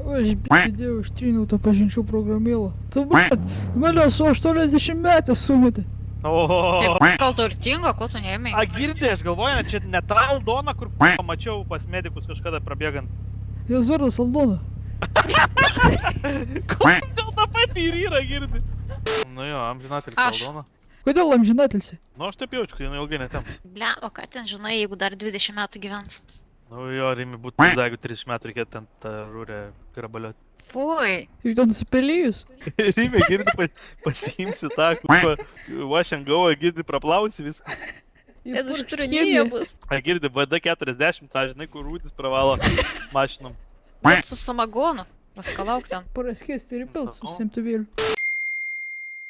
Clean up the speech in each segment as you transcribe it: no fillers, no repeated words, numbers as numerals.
Aš bėdėjau, ištryniau tą pažinčių programėlą. Tu, blet, mane su 80 metės sumetė. Tai gal turtinga, ko tu neėmei? A, girdė, aš galvoju, čia ne ta Aldona, kur pamačiau pas medikus kažkada prabėgant. Jos vardas Aldona. Gal ta pati ir yra, girdi. Nu jo, amžinatilsį Aldona. Kodėl amžinatilsį? Nu aš taip jaučiu, kad jinai ilgai netemps. Ble, o ką ten žinai, jeigu dar 20 metų gyvens? Nu jo, Rimi būtų, jeigu 30 metų reikėtų ten tą rūrę grabalioti. Fui. Juk ten supelijus. Rimi, girdi, pasiimsi tą, kur wash and go, girdi, praplausi viską. Ir užtrunyje bus. Girdi, VD40, tą žinai, kur rūdis pravalo mašinom. Bet su samagonu. Paskalauk ten. Paraskėsti ir įpilt su semtuvėliu.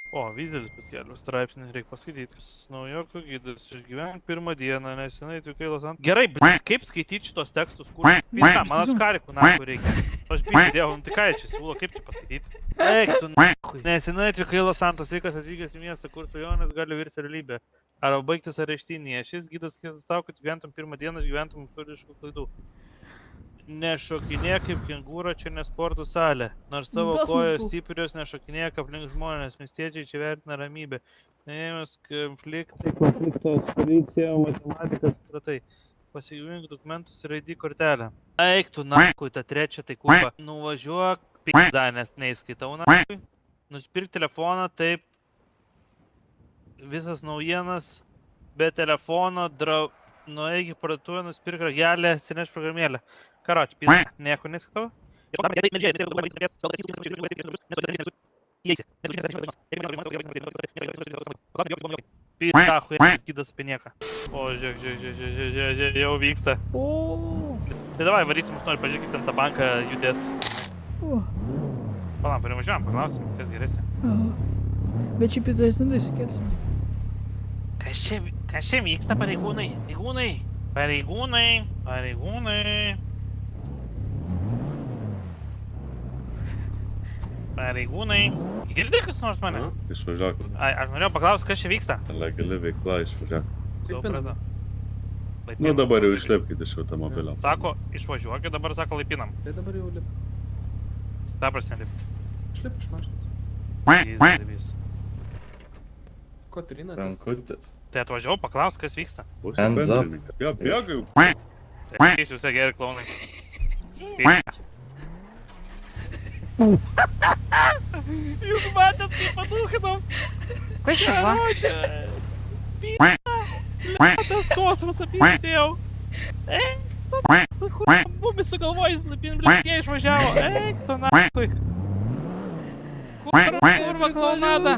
O, Vyzelis paskelbė straipsnį, reikia paskaityti. Naujoko gydas, išgyvenk pirmą dieną, nesenai atvykai Los Angeles. Gerai, bet kaip skaityti šitos tekstus, kur... Pisa, man atškarikų naku reikia. Aš bėdėjau, nu tai ką jie čia siūlo, kaip čia paskaityti? Eik, tu nahui. Nesenai atvykai Los Angeles, vaikas atvykęs į miestą, kur svajonės gali virsti realybę. Arba baigtis areštinėje. Šis gydas skirtas tau, kad gyventum pirmą dieną, išgyventum turiškų klaidų. Nešokinėk kaip kengūra, čia ne sporto salė. Nors tavo kojos stiprios, nešokinėk aplink žmonės. Miestiečiai čia vertina ramybę. Neėmės konfliktos, policija, matematika, supratai. Pasigyvink dokumentus ir ID kortelę. Eik tu nakui, tą trečią tai kubą. Nuvažiuok, p***da, nes neįskaitau nakui. Nusipirk telefoną, taip. Visas naujienas, be telefono, nueik į parduotuvę, nusipirk ragelę, atsineš programėlę. Karoči, pizda, nieko neskaitau? Pizda, huijas gydas apie nieką. O, žiūrėk, jau vyksta. Tai davai, varysim, aš noriu pažiūrėk, kaip ten tą banką judės. Palam, privažiuojam, paklausim, kas geresnė. Bet šiaip į tais nendai įsikelsim. Kas čia vyksta, pareigūnai? Pareigūnai. Girdai kas nors mane? Išvažiuok. Aš norėjau paklausti, kas čia vyksta. Legali veikla, išvažiuok. Supratau. Nu dabar jau išlipkit iš automobilio. Sako, išvažiuokit, dabar sako laipinam. Tai dabar jau lip. Ta prasme lip. Išlip iš mašinos. Vis. Ko turina? Rankutis. Tai atvažiavau, paklausk, kas vyksta. Hands up. Jo, bėga jau. Tai jūs visai geri klaunai. Jūs matėt, kaip padūkinom? Kas čia va? Tas kosmosą pindėjau. Eik, tu bumis sugalvojus, nupinblėtė išvažiavo. Eik, tu nakui. Kurva klaunada.